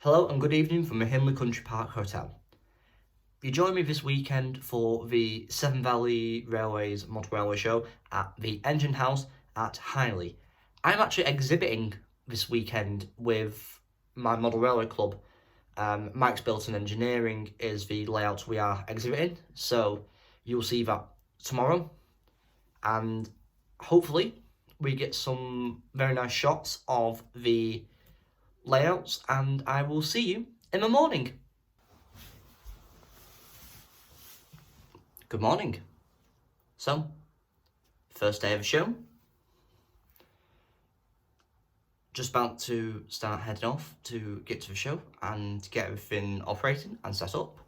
Hello and good evening from the Hindley Country Park Hotel. You join me this weekend for the Severn Valley Railway's Model Railway Show at the Engine House at Highley. I'm actually exhibiting this weekend with my Model Railway Club. Mike's Built-in Engineering is the layout we are exhibiting, so you'll see that tomorrow, and hopefully we get some very nice shots of the layouts, and I will see you in the morning. Good morning. So, first day of the show. Just about to start heading off to get to the show and get everything operating and set up.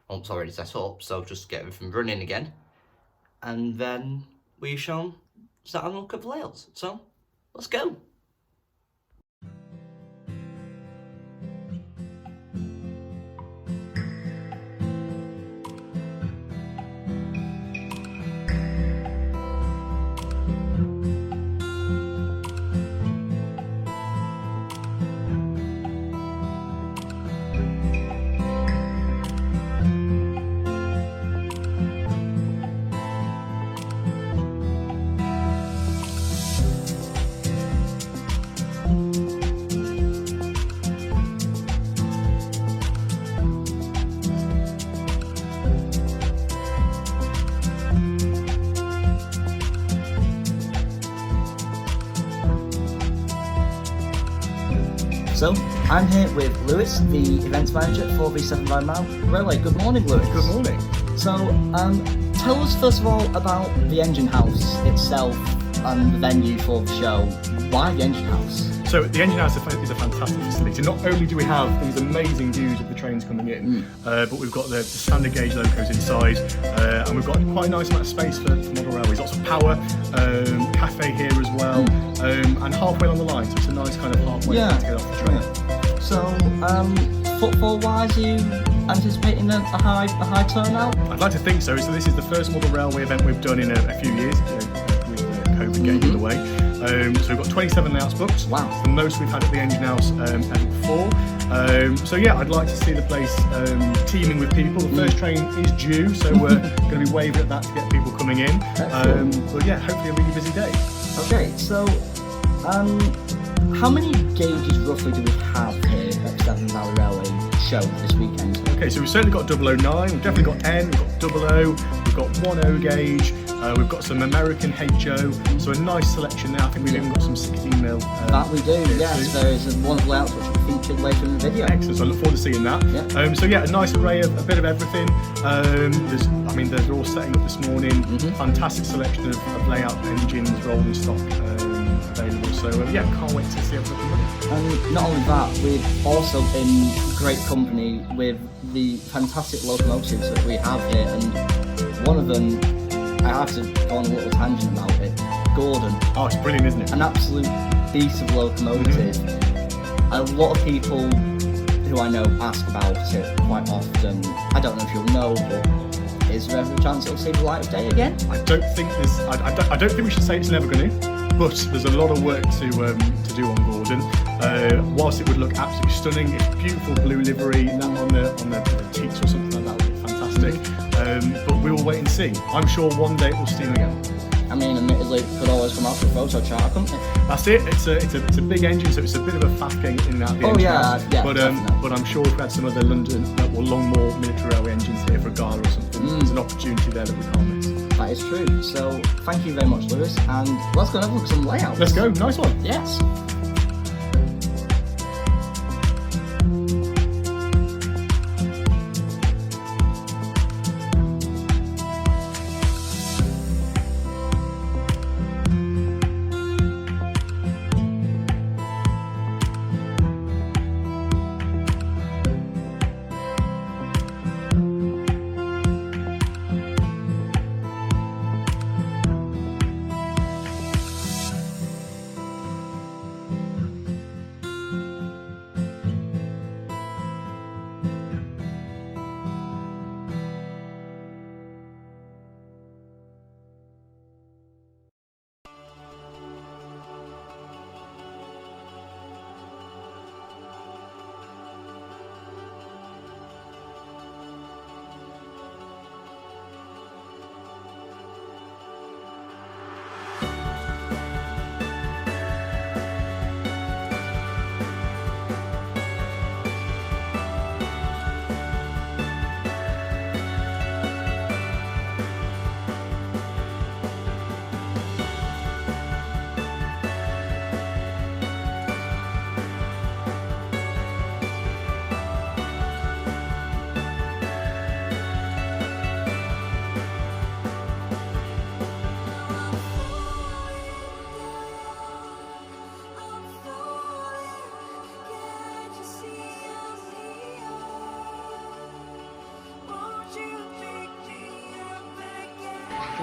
Well, it's already set up, so just get everything running again. And then we shall start having a look at the layouts. So, let's go. So, I'm here with Lewis, the events manager for the Severn Valley Railway. Good morning, Lewis. Good morning. So, tell us first of all about the Engine House itself and the venue for the show. Why the Engine House? So the Engine House is a fantastic facility. Not only do we have these amazing views of the trains coming in, but we've got the standard gauge locos inside, and we've got quite a nice amount of space for model railways. Lots of power, cafe here as well, and halfway along the line, so it's a nice kind of halfway point to get off the train. Yeah. So, footfall-wise, are you anticipating a high turnout? I'd like to think so. So this is the first model railway event we've done in a few years, with COVID getting in the way. So we've got 27 layouts booked. Wow. It's the most we've had at the Engine House ever before. So yeah, I'd like to see the place teeming with people. The first train is due, so we're going to be waving at that to get people coming in. But yeah, hopefully a really busy day. Okay, so how many gauges roughly do we have here at Severn Valley Railway show this weekend? Okay, so we've certainly got 009, we've definitely got N, we've got 00, we've got 10 gauge, we've got some American HO, so a nice selection there. I think we've even got some 16mm. That we do, yes. There is one of the layouts which will be featured later in the video. Excellent, so I look forward to seeing that. Yeah. So yeah, a nice array of a bit of everything. They're all setting up this morning. Fantastic selection of layout engines, rolling stock available. So yeah, can't wait to see everything running. And not only that, we're also in great company with the fantastic locomotives that we have here, and one of them, I have to go on a little tangent about it, Gordon. Oh, it's brilliant, isn't it? An absolute beast of locomotive. A lot of people who I know ask about it quite often. I don't know if you'll know, but is there ever a chance it'll see the light of day again? I don't think we should say it's never going to, but there's a lot of work to do on Gordon. Whilst it would look absolutely stunning, it's beautiful blue livery, that on the teats or something like that would be fantastic. But we will wait and see. I'm sure one day it will steam again. I mean, admittedly, it could always come out for a photo chart, couldn't it? That's it. It's a big engine, so it's a bit of a faff getting in and out of the engine house. But I'm sure if we had some other London or Longmoor military railway engines here for a gala or something, there's an opportunity there that we can't miss. That is true. So thank you very much, Lewis, and let's go and have a look at some layouts. Let's go. Nice one. Yes.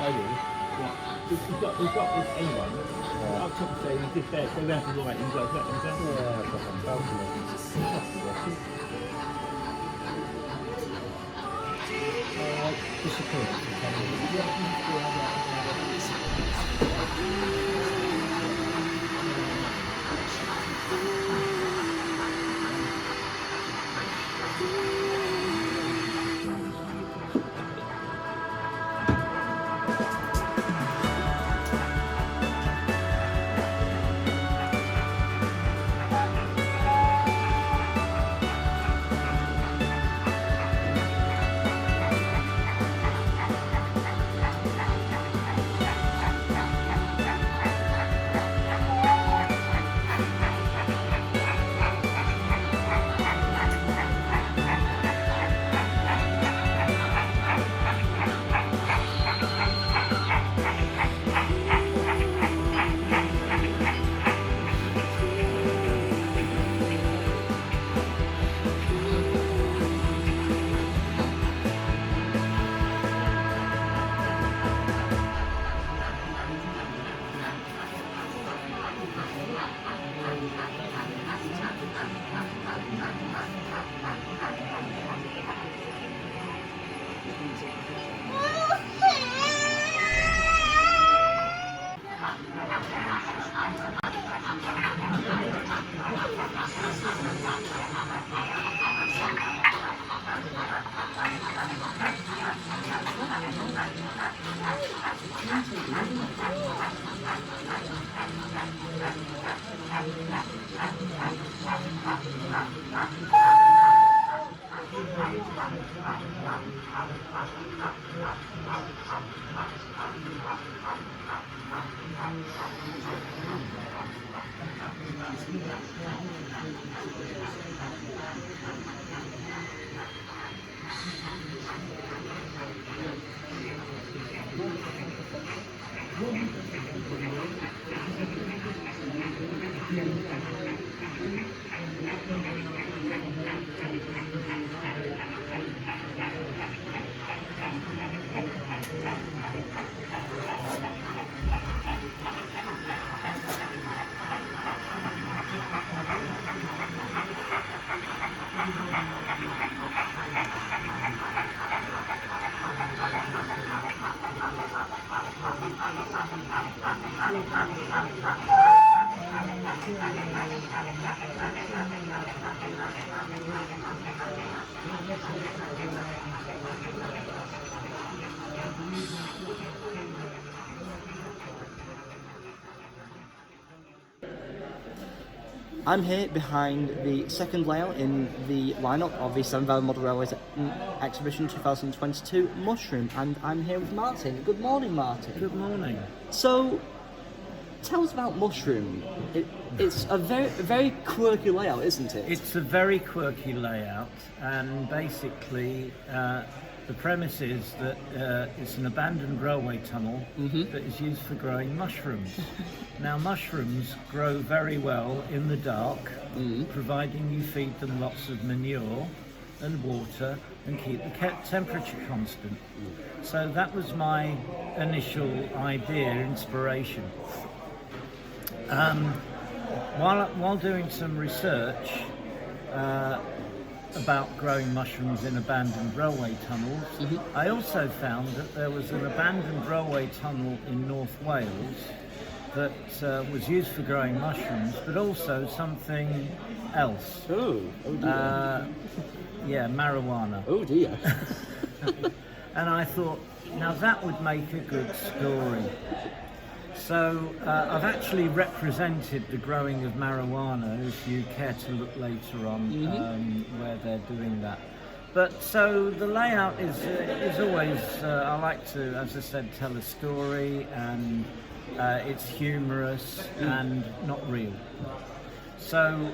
idea. We've got this anyone. I'll top and say he's just there, so we have to right, he's got to let I'm here behind the second layout in the lineup of the Severn Valley Model Railways Exhibition 2022 Mushroom, and I'm here with Martin. Good morning, Martin. Good morning. So, tell us about Mushroom. It's a very quirky layout, isn't it? It's a very quirky layout, and basically the premise is that it's an abandoned railway tunnel that is used for growing mushrooms. Now, mushrooms grow very well in the dark, providing you feed them lots of manure and water and keep the temperature constant. So that was my initial idea, inspiration. While doing some research about growing mushrooms in abandoned railway tunnels, I also found that there was an abandoned railway tunnel in North Wales that was used for growing mushrooms, but also something else. Oh dear. Yeah, marijuana. Oh dear. And I thought, now that would make a good story. So I've actually represented the growing of marijuana, if you care to look later on where they're doing that. But so the layout is always, I like to, as I said, tell a story, and it's humorous and not real. So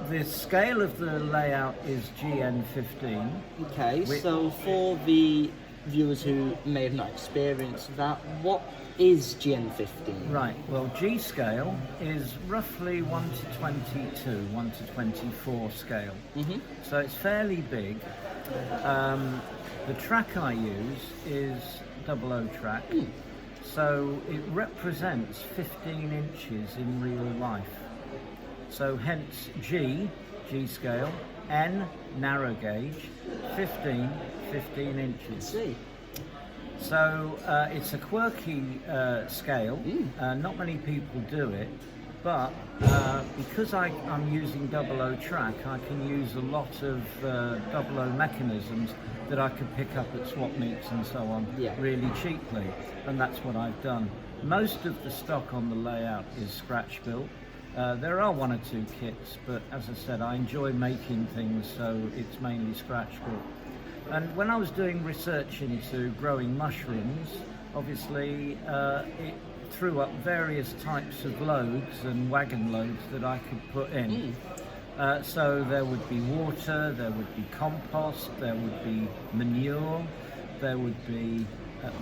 the scale of the layout is GN15. Okay, so for the viewers who may have not experienced that, what is GN15? Right, well, G scale is roughly 1 to 22, 1 to 24 scale. So it's fairly big. The track I use is double O track. So it represents 15 inches in real life. So hence G scale, N narrow gauge, 15 inches. See. So it's a quirky scale. Not many people do it, but because I'm using double O track, I can use a lot of double O mechanisms that I could pick up at swap meets and so on really cheaply, and that's what I've done. Most of the stock on the layout is scratch built. There are one or two kits, but as I said, I enjoy making things, so it's mainly scratch built. And when I was doing research into growing mushrooms, obviously it threw up various types of loads and wagon loads that I could put in. So there would be water, there would be compost, there would be manure, there would be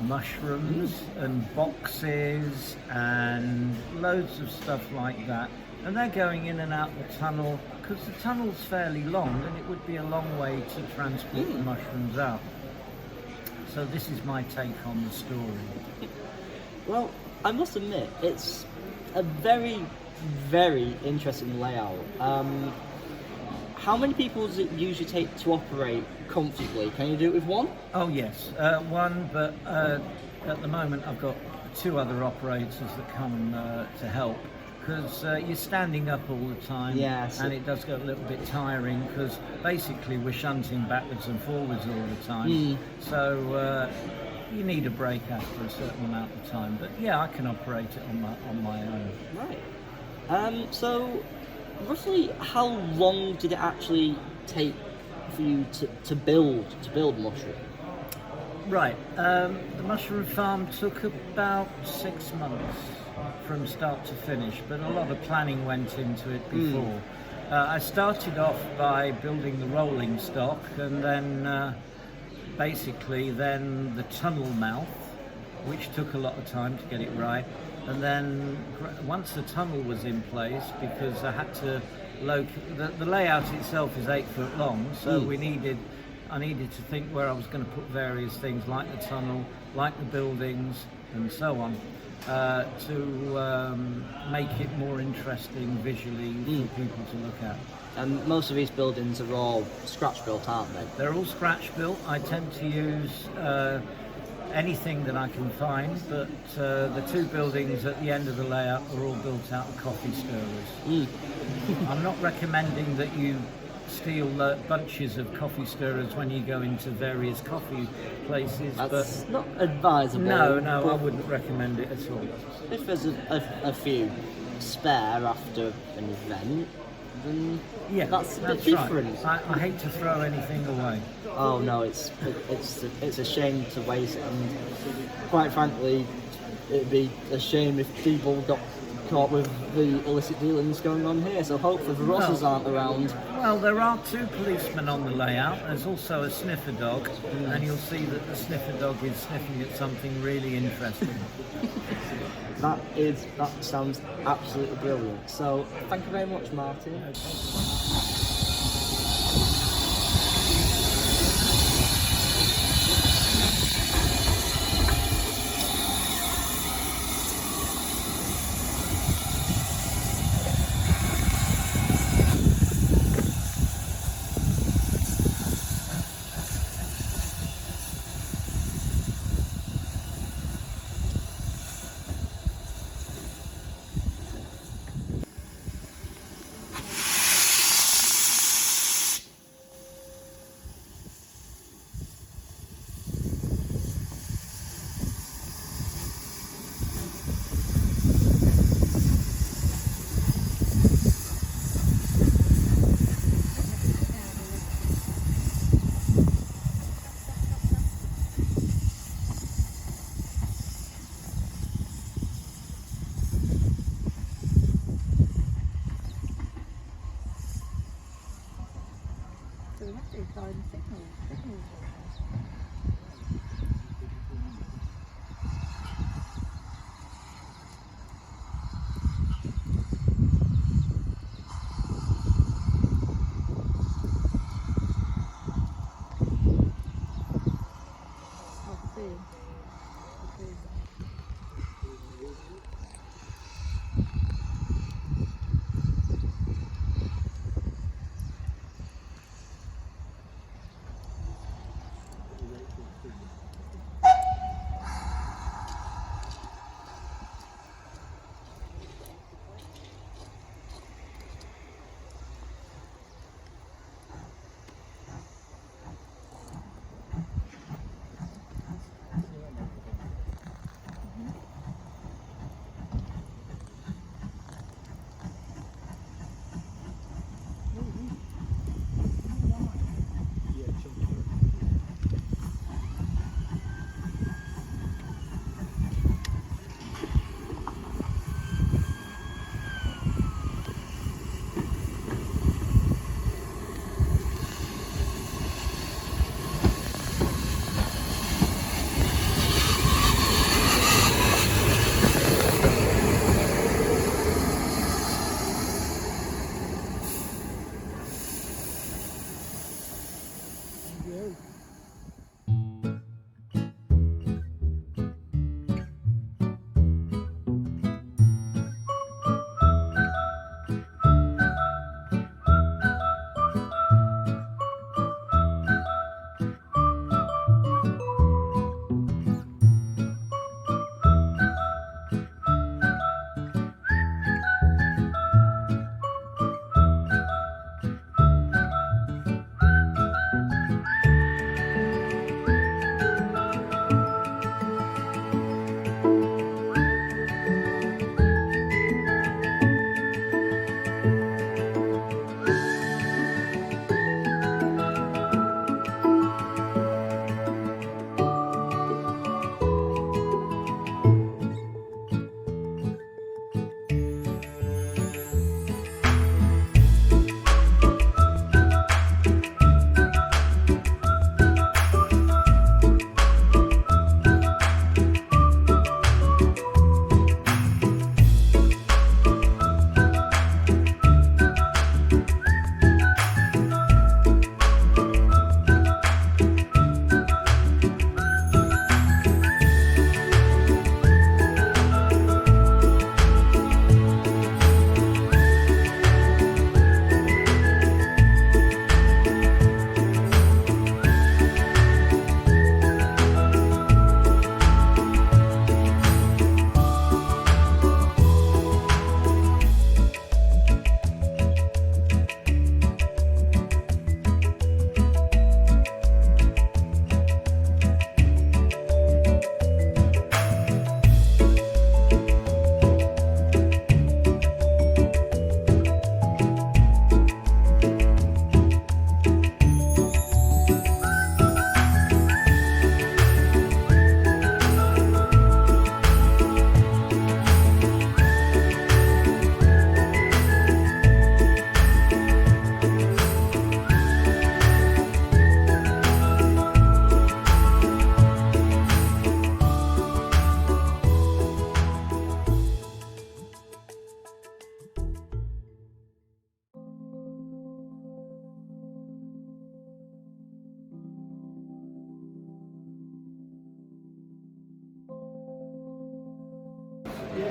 mushrooms and boxes and loads of stuff like that. And they're going in and out the tunnel because the tunnel's fairly long and it would be a long way to transport the mushrooms out. So this is my take on the story. Well, I must admit, it's a very, very interesting layout. How many people does it usually take to operate comfortably? Can you do it with one? Oh yes, one, but at the moment I've got two other operators that come to help, because you're standing up all the time, and it does get a little bit tiring because basically we're shunting backwards and forwards all the time. So you need a break after a certain amount of time. But yeah, I can operate it on my own. Right. So roughly how long did it actually take for you to build mushroom? Right. The mushroom farm took about 6 months from start to finish, but a lot of planning went into it before. I started off by building the rolling stock, and then basically then the tunnel mouth, which took a lot of time to get it right. And then once the tunnel was in place, because I had to the layout itself is 8 foot long, so I needed to think where I was going to put various things like the tunnel, like the buildings, and so on, to make it more interesting visually for people to look at. And most of these buildings are all scratch built, aren't they? They're all scratch built. I tend to use anything that I can find, but the two buildings at the end of the layout are all built out of coffee stirrers. I'm not recommending that you steal bunches of coffee stirrers when you go into various coffee places. That's not advisable. No, I wouldn't recommend it at all. If there's a few spare after an event, then that's a bit different. Right. I hate to throw anything away. Oh no, it's a shame to waste it, and quite frankly, it'd be a shame if people got caught with the illicit dealings going on here. So hopefully the Rosses aren't around. Well, there are 2 policemen on the layout. There's also a sniffer dog, and you'll see that the sniffer dog is sniffing at something really interesting. That sounds absolutely brilliant. So thank you very much, Martin. So we have to apply the signal.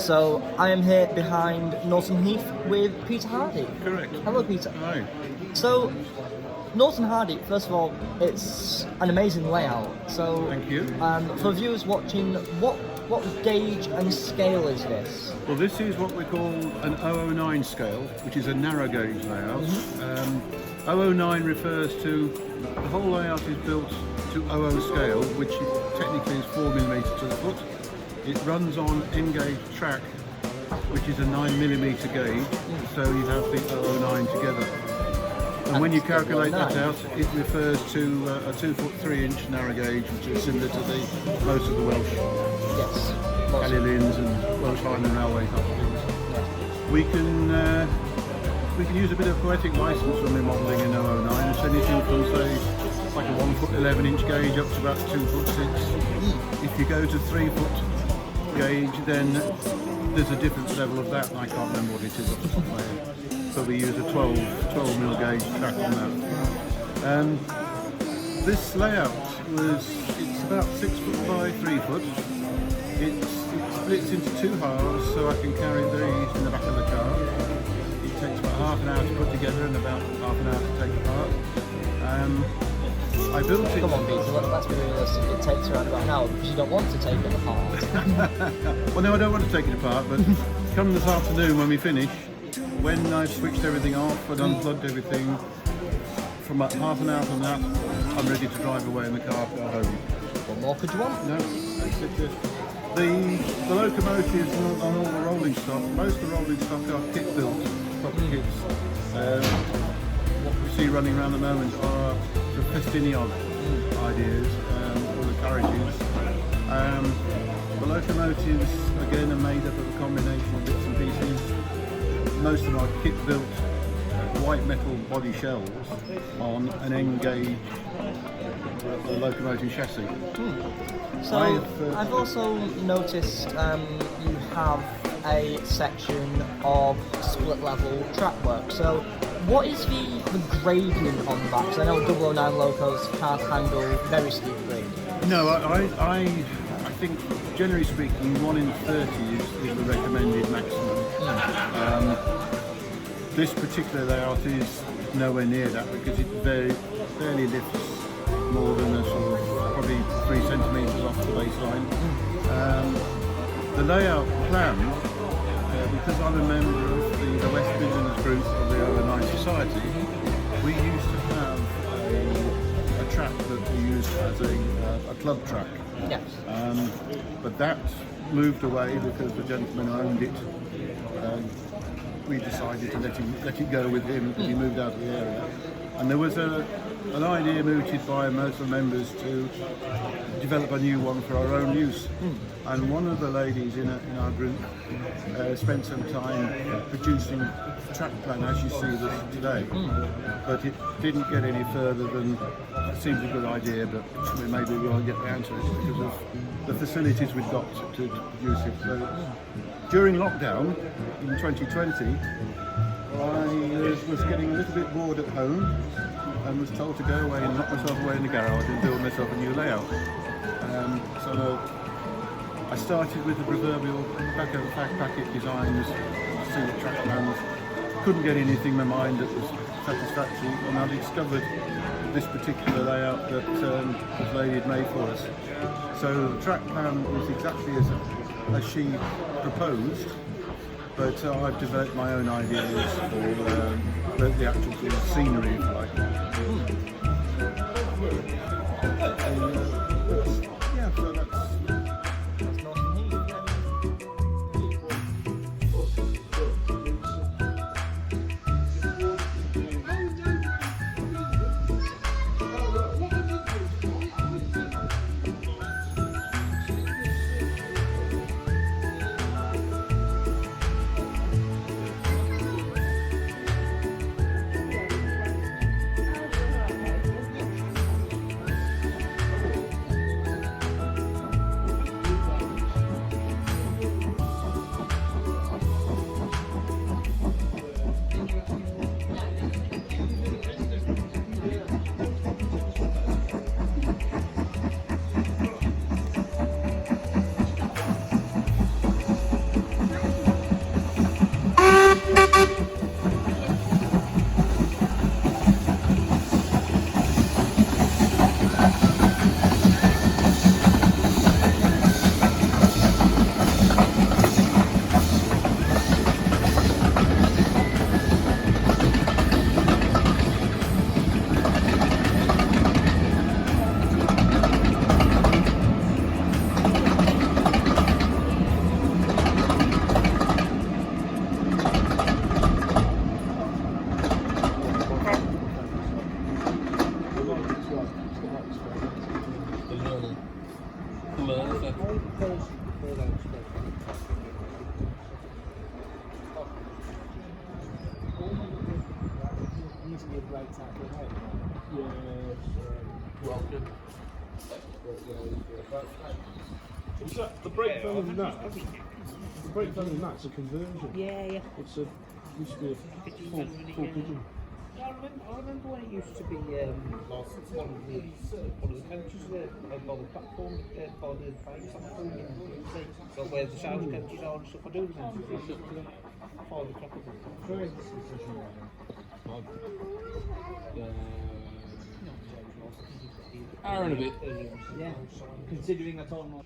So I am here behind Norton Heath with Peter Hardy. Correct. Hello, Peter. Hi. So Norton Hardy, first of all, it's an amazing layout. So Thank you. For viewers watching, what gauge and scale is this? Well, this is what we call an 009 scale, which is a narrow gauge layout. 009 refers to the whole layout is built to 00 scale, which technically is 4mm to the foot. It runs on N-gauge track, which is a 9mm gauge, so you have the 009 together. And when you calculate that out, it refers to a 2 foot 3 inch narrow gauge, which is similar to most of the Welsh Yes. Gallylins and Welsh Highland Railway type of things. We can use a bit of poetic license when we're modelling in 009. It's anything from say like a 1 foot 11 inch gauge up to about 2 foot 6. If you go to 3 foot gauge, then there's a different level of that, and I can't remember what it is off the top of my head. But we use a 12mm gauge track on that. This layout it's about 6 foot by 3 foot. It splits into 2 halves, so I can carry these in the back of the car. It takes about half an hour to put together and about half an hour to take apart. I built it. Come on, Peter, let's be realistic. It takes around about an hour because you don't want to take it apart. Well, no, I don't want to take it apart, but come this afternoon when we finish, when I've switched everything off and unplugged everything, from about half an hour from that, I'm ready to drive away in the car go home. What more could you want? No, that's it. The locomotives on all the rolling stock, most of the rolling stock are kit built, proper kits. What we see running around the moment are the Festiniog ideas, or the carriages. The locomotives again are made up of a combination of bits and pieces. Most of them are kit built white metal body shells on an N-gauge locomotive chassis. So I've also noticed you have a section of split level track work. So what is the gradient on that? Because I know 009 locos can't handle very steep gradient. No, I think generally speaking 1 in 30 is the recommended maximum. This particular layout is nowhere near that because it barely lifts more than a sort of probably 3 centimetres off the baseline. The layout plan, because I'm a member of the West Midlands group of the 009 Society, we used to have a track that we used as a club track. Yes. But that moved away because the gentleman who owned it, we decided to let it go with him because he moved out of the area. And there was an idea mooted by most of the members to develop a new one for our own use. And one of the ladies in our group spent some time producing a track plan as you see this today. But it didn't get any further than, it seems a good idea, but maybe we won't get round to it because of the facilities we've got to produce it. So during lockdown in 2020, I was getting a little bit bored at home and was told to go away and lock myself away in the garage and build myself a new layout. So I started with the proverbial back of the fact packet designs, single track plans. Couldn't get anything in my mind that was satisfactory, and I discovered this particular layout that this lady had made for us. So the track plan was exactly as she proposed, but I've developed my own ideas for the actual sort of scenery, if you like. Yeah, so that's breaks out of the way. Welcome. Is that the brake van and that? The brake van and that's a conversion. Yeah. It's a used to be a full pigeon. I remember when it used to be one of the coaches there by the platform, by the train platform, so where the sales coaches are and stuff. I do remember this up to them. 5 o'clock. Hour and a bit. Yeah, considering I told them.